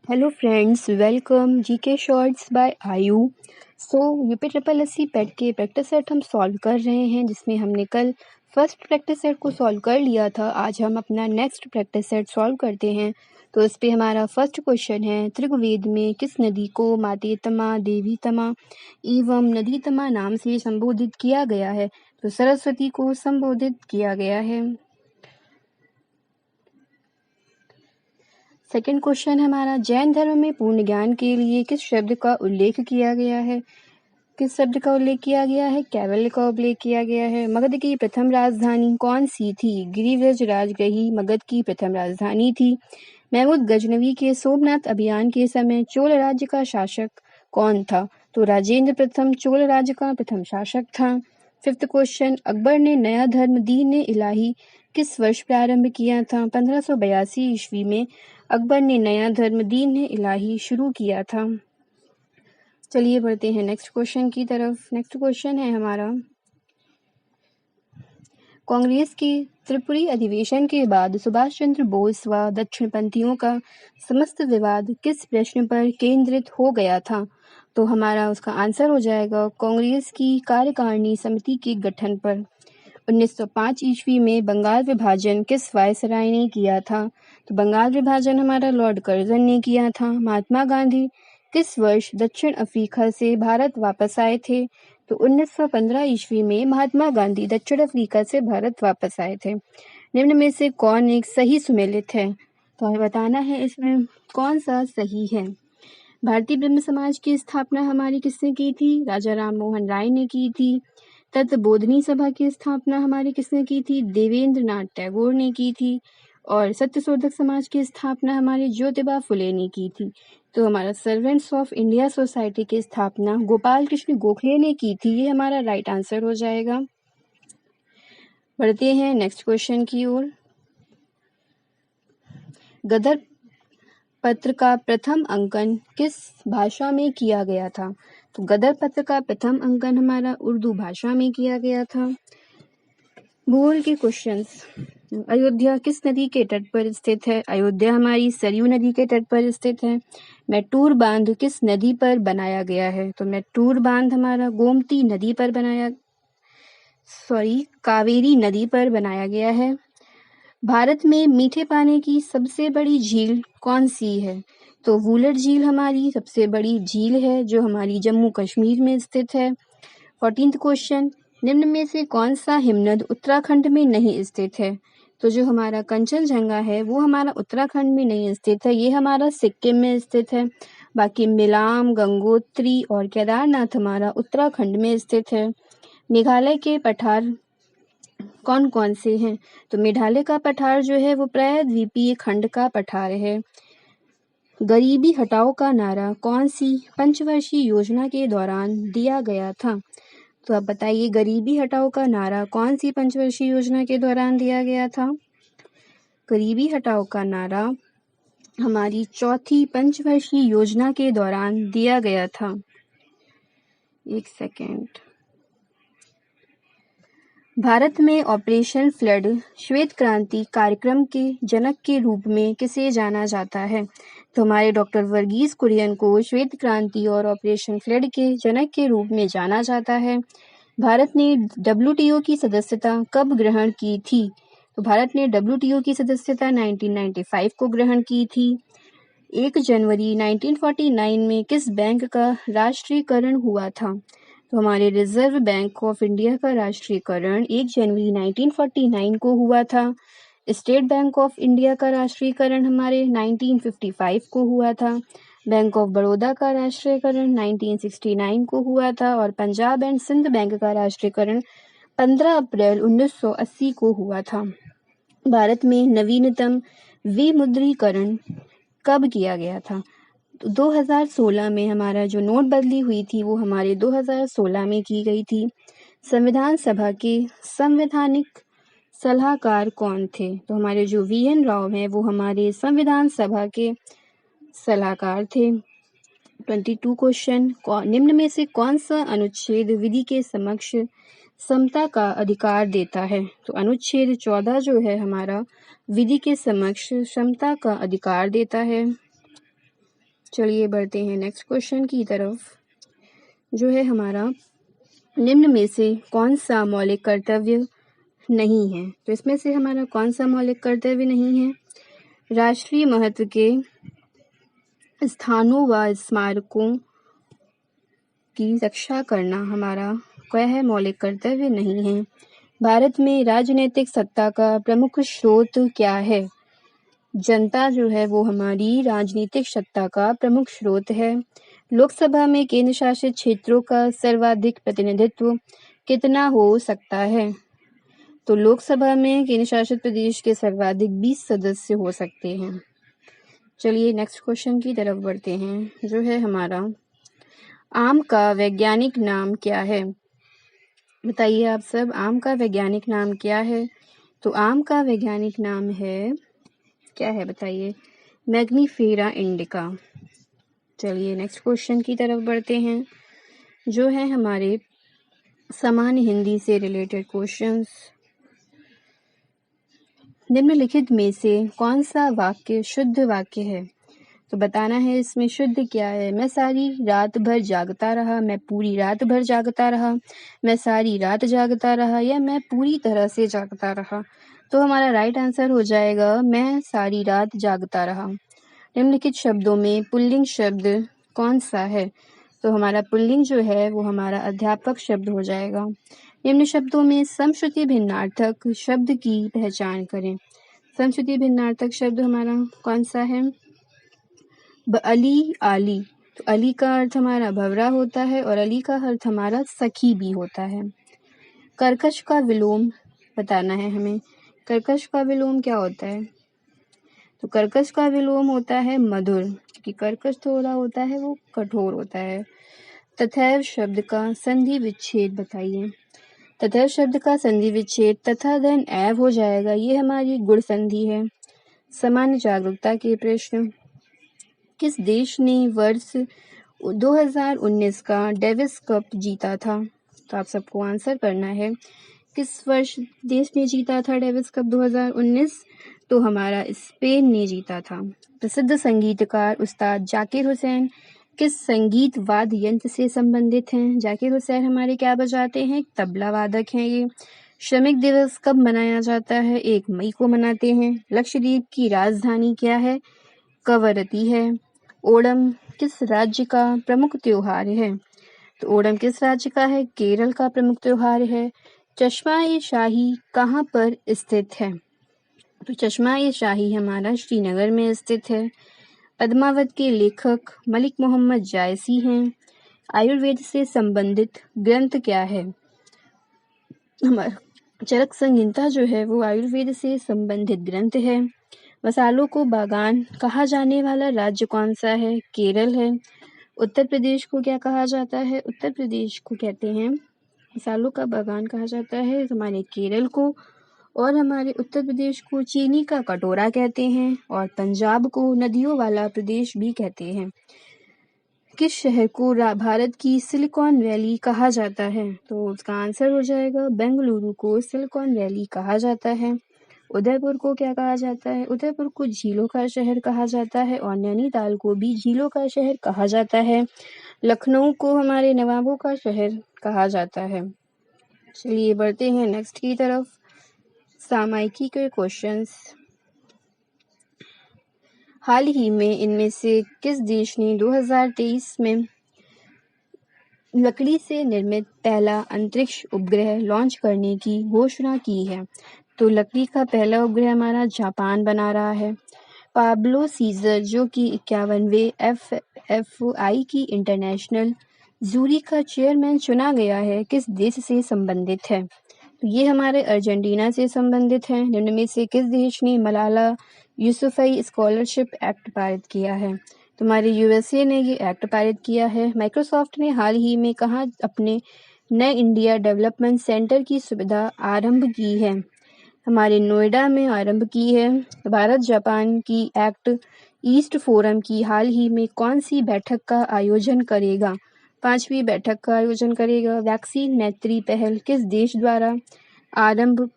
Hello friends, welcome GK shorts by Ayu. UP triple SC PET के practice set हम solve कर रहे हैं, जिसमें हमने कल फर्स्ट प्रैक्टिस सेट को सॉल्व कर लिया था। आज हम अपना नेक्स्ट प्रैक्टिस सेट सॉल्व करते हैं। तो इस पे हमारा फर्स्ट क्वेश्चन है, त्रिगुवेद में किस नदी को मातेतमा, देवीतमा एवं नदीतमा नाम से संबोधित किया गया है? तो सरस्वती को संबोधित किया गया है। सेकंड क्वेश्चन हमारा, जैन धर्म में पूर्ण ज्ञान के लिए किस शब्द का उल्लेख किया गया है? किस शब्द का उल्लेख किया गया है? कैवल्य का उल्लेख किया गया है। मगध की प्रथम राजधानी कौन सी थी? गिरिव्रज राजगृही मगध की प्रथम राजधानी थी। महमूद गजनवी के सोमनाथ अभियान के समय चोल राज्य का शासक कौन था? तो राजेंद्र प्रथम चोल राज्य का प्रथम शासक था। फिफ्थ क्वेश्चन, अकबर ने नया धर्म दीन इलाही किस वर्ष प्रारंभ किया था? 1582 ईस्वी में अकबर ने नया धर्म दीन इलाही शुरू किया था। चलिए बढ़ते हैं नेक्स्ट क्वेश्चन की तरफ। नेक्स्ट क्वेश्चन है हमारा, कांग्रेस के त्रिपुरी अधिवेशन के बाद सुभाष चंद्र बोस व दक्षिणपंथियों का समस्त विवाद किस प्रश्न पर केंद्रित हो गया था? तो हमारा उसका आंसर हो जाएगा कांग्रेस की कार्यकारिणी समिति के गठन पर। 1905 ईस्वी में बंगाल विभाजन किस वायसराय ने किया था? तो बंगाल विभाजन हमारा लॉर्ड कर्जन ने किया था। महात्मा गांधी किस वर्ष दक्षिण अफ्रीका से भारत वापस आए थे? तो 1915 ईस्वी में महात्मा गांधी दक्षिण अफ्रीका से भारत वापस आए थे। निम्न में से कौन एक सही सुमेलित है? तो हमें बताना है इसमें कौन सा सही है। भारतीय ब्रह्म समाज की स्थापना हमारी किसने की थी? राजा राम मोहन राय ने की थी। तत्वबोधिनी सभा की स्थापना हमारी किसने की थी? देवेंद्र नाथ टैगोर ने की थी। और सत्यशोधक समाज की स्थापना हमारे ज्योतिबा फुले ने की थी। तो हमारा सर्वेंट्स ऑफ इंडिया सोसाइटी की स्थापना गोपाल कृष्ण गोखले ने की थी। ये हमारा राइट आंसर हो जाएगा। बढ़ते हैं नेक्स्ट क्वेश्चन की ओर। गदर पत्र का प्रथम अंकन किस भाषा में किया गया था? तो गदर पत्र का प्रथम अंकन हमारा उर्दू भाषा में किया गया था। भूगोल के क्वेश्चंस, अयोध्या किस नदी के तट पर स्थित है? अयोध्या हमारी सरयू नदी के तट पर स्थित है। मैटूर बांध किस नदी पर बनाया गया है? तो मैटूर बांध हमारा गोमती नदी पर कावेरी नदी पर बनाया गया है। भारत में मीठे पानी की सबसे बड़ी झील कौन सी है? तो वुलर झील हमारी सबसे बड़ी झील है, जो हमारी जम्मू कश्मीर में स्थित है। 14th क्वेश्चन, निम्न में से कौन सा हिमनद उत्तराखंड में नहीं स्थित है? तो जो हमारा कंचनजंगा है वो हमारा उत्तराखंड में नहीं स्थित है, ये हमारा सिक्किम में स्थित है। बाकी मिलाम, गंगोत्री और केदारनाथ हमारा उत्तराखंड में स्थित है। मेघालय के पठार कौन कौन से हैं? तो मेघालय का पठार जो है वो प्रायद्वीपीय खंड का पठार है। गरीबी हटाओ का नारा कौन सी पंचवर्षीय योजना के दौरान दिया गया था? तो आप बताइए, गरीबी हटाओ का नारा कौन सी पंचवर्षीय योजना के दौरान दिया गया था? गरीबी हटाओ का नारा हमारी चौथी पंचवर्षीय योजना के दौरान दिया गया था। एक सेकेंड। भारत में ऑपरेशन फ्लड श्वेत क्रांति कार्यक्रम के जनक के रूप में किसे जाना जाता है? तो हमारे डॉक्टर वर्गीस कुरियन को श्वेत क्रांति और ऑपरेशन फ्लड के जनक के रूप में जाना जाता है। भारत ने WTO की सदस्यता कब ग्रहण की थी? तो भारत ने WTO की सदस्यता 1995 को ग्रहण की थी। 1 जनवरी 1949 में किस बैंक का राष्ट्रीयकरण हुआ था? तो हमारे रिजर्व बैंक ऑफ इंडिया का राष्ट्रीयकरण 1 जनवरी 1949 को हुआ था। स्टेट बैंक ऑफ इंडिया का राष्ट्रीयकरण हमारे 1955 को हुआ था। बैंक ऑफ बड़ौदा का राष्ट्रीयकरण 1969 को हुआ था और पंजाब एंड सिंध बैंक का राष्ट्रीयकरण 15 अप्रैल 1980 को हुआ था। भारत में नवीनतम विमुद्रीकरण कब किया गया था? तो 2016 में हमारा जो नोटबंदी हुई थी वो हमारे 2016 में की गई थी। संविधान सभा के संवैधानिक सलाहकार कौन थे? तो हमारे जो VN राव हैं वो हमारे संविधान सभा के सलाहकार थे। 22 क्वेश्चन, निम्न में से कौन सा अनुच्छेद विधि के समक्ष समता का अधिकार देता है? तो अनुच्छेद 14 जो है हमारा विधि के समक्ष समता का अधिकार देता है। चलिए बढ़ते हैं नेक्स्ट क्वेश्चन की तरफ, जो है हमारा निम्न में से कौन सा मौलिक कर्तव्य नहीं है। तो इसमें से हमारा कौन सा मौलिक कर्तव्य नहीं है? राष्ट्रीय महत्व के स्थानों व स्मारकों की रक्षा करना हमारा क्या है? मौलिक कर्तव्य नहीं है। भारत में राजनीतिक सत्ता का प्रमुख स्रोत क्या है? जनता जो है वो हमारी राजनीतिक सत्ता का प्रमुख स्रोत है। लोकसभा में केंद्र शासित क्षेत्रों का सर्वाधिक प्रतिनिधित्व कितना हो सकता है? तो लोकसभा में केंद्र शासित प्रदेश के सर्वाधिक 20 सदस्य हो सकते हैं। चलिए नेक्स्ट क्वेश्चन की तरफ बढ़ते हैं, जो है हमारा आम का वैज्ञानिक नाम क्या है? बताइए आप सब, आम का वैज्ञानिक नाम क्या है? तो आम का वैज्ञानिक नाम है, क्या है बताइए? Mangifera indica. चलिए नेक्स्ट क्वेश्चन की तरफ बढ़ते हैं, जो है हमारे सामान्य हिंदी से रिलेटेड क्वेश्चंस। निम्नलिखित में से कौन सा वाक्य शुद्ध वाक्य है? तो बताना है इसमें शुद्ध क्या है। मैं सारी रात भर जागता रहा, मैं पूरी रात भर जागता रहा, मैं सारी रात जागता रहा, या मैं पूरी तरह से जागता रहा। तो हमारा राइट आंसर हो जाएगा मैं सारी रात जागता रहा। निम्नलिखित शब्दों में पुल्लिंग शब्द कौन सा है? तो हमारा पुल्लिंग जो है वो हमारा अध्यापक शब्द हो जाएगा। निम्न शब्दों में समश्रुति भिन्नार्थक शब्द की पहचान करें। समश्रुति भिन्नार्थक शब्द हमारा कौन सा है? अली, आली। तो अली का अर्थ हमारा भंवरा होता है और अली का अर्थ हमारा सखी भी होता है। कर्कश का विलोम बताना है हमें। कर्कश का विलोम क्या होता है? तो कर्कश का विलोम होता है मधुर, क्योंकि कर्कश थोड़ा होता है वो कठोर होता है। तथैव शब्द का संधि विच्छेद बताइए। तथैव शब्द का संधि विच्छेद तथा धन एव हो जाएगा, ये हमारी गुण संधि है। सामान्य जागरूकता के प्रश्न। किस देश ने वर्ष 2019 का डेविस कप जीता था? तो आप सबको आंसर करना है, किस वर्ष देश ने जीता था डेविस कप 2019? तो हमारा स्पेन ने जीता था। प्रसिद्ध संगीतकार उस्ताद जाकिर हुसैन किस संगीत वाद्य यंत्र से संबंधित हैं? जाकिर हुसैन हमारे क्या बजाते हैं? तबला वादक हैं ये। श्रमिक दिवस कब मनाया जाता है? 1 मई को मनाते हैं। लक्षद्वीप की राजधानी क्या है? कवरत्ती है। ओणम किस राज्य का प्रमुख त्योहार है? तो ओणम किस राज्य का है? केरल का प्रमुख त्योहार है। चश्मा-ए-शाही कहाँ पर स्थित है? तो चश्मा-ए-शाही हमारा श्रीनगर में स्थित है। पद्मावत के लेखक मलिक मोहम्मद जायसी हैं। आयुर्वेद से संबंधित ग्रंथ क्या है? हमारा चरक संहिता जो है वो आयुर्वेद से संबंधित ग्रंथ है। मसालों को बागान कहा जाने वाला राज्य कौन सा है? केरल है। उत्तर प्रदेश को क्या कहा जाता है? उत्तर प्रदेश को कहते हैं मसालों का बागान कहा जाता है हमारे केरल को। और हमारे उत्तर प्रदेश को चीनी का कटोरा कहते हैं और पंजाब को नदियों वाला प्रदेश भी कहते हैं। किस शहर को भारत की सिलिकॉन वैली कहा जाता है? तो उसका आंसर हो जाएगा बेंगलुरु को सिलिकॉन वैली कहा जाता है। उदयपुर को क्या कहा जाता है? उदयपुर को झीलों का शहर कहा जाता है और नैनीताल को भी झीलों का शहर कहा जाता है। लखनऊ को हमारे नवाबों का शहर कहा जाता है। चलिए बढ़ते हैं नेक्स्ट की तरफ। सामायिकी के क्वेश्चंस। हाल ही में इनमें से किस देश ने 2023 में लकड़ी से निर्मित पहला अंतरिक्ष उपग्रह लॉन्च करने की घोषणा की है? तो लकड़ी का पहला उपग्रह हमारा जापान बना रहा है। पाब्लो सीजर जो कि 51वें FFI की इंटरनेशनल जूरी का चेयरमैन चुना गया है, किस देश से संबंधित है? तो ये हमारे अर्जेंटीना से संबंधित हैं। निम्न में से किस देश ने मलाला यूसुफजई स्कॉलरशिप एक्ट पारित किया है? तो हमारे USA ने ये एक्ट पारित किया है। माइक्रोसॉफ्ट ने हाल ही में कहाँ अपने नए इंडिया डेवलपमेंट सेंटर की सुविधा आरंभ की है? हमारे नोएडा में आरंभ की है। भारत जापान की एक्ट ईस्ट फोरम की हाल ही में कौन सी बैठक का आयोजन करेगा? 5वीं बैठक का आयोजन करेगा। वैक्सीन मैत्री पहल किस देश द्वारा आरंभ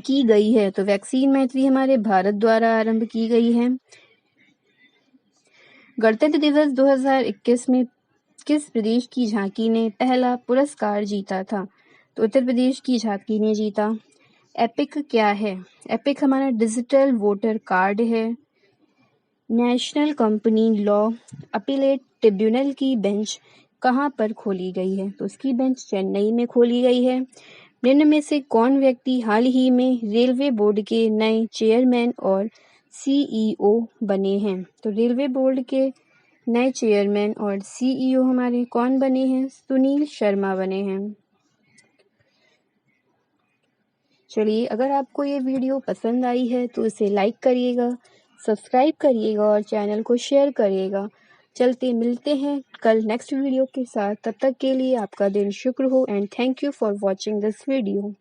की गई है? तो वैक्सीन मैत्री हमारे भारत द्वारा आरंभ की गई है। गणतंत्र दिवस 2021 में किस प्रदेश की झांकी ने पहला पुरस्कार जीता था? तो उत्तर प्रदेश की झांकी ने जीता। एपिक क्या है? एपिक हमारा डिजिटल वोटर कार्ड है। National company law appellate tribunal की बेंच कहाँ पर खोली गई है? तो उसकी बेंच चेन्नई में खोली गई है। निम्न में से कौन व्यक्ति हाल ही में रेलवे बोर्ड के नए चेयरमैन और सीईओ बने हैं? तो रेलवे बोर्ड के नए चेयरमैन और सीईओ हमारे कौन बने हैं? सुनील शर्मा बने हैं। चलिए, अगर आपको ये वीडियो पसंद आई है तो इसे लाइक करिएगा, सब्सक्राइब करिएगा और चैनल को शेयर करिएगा। चलते मिलते हैं कल नेक्स्ट वीडियो के साथ। तब तक के लिए आपका दिन शुक्र हो and thank you for watching this video.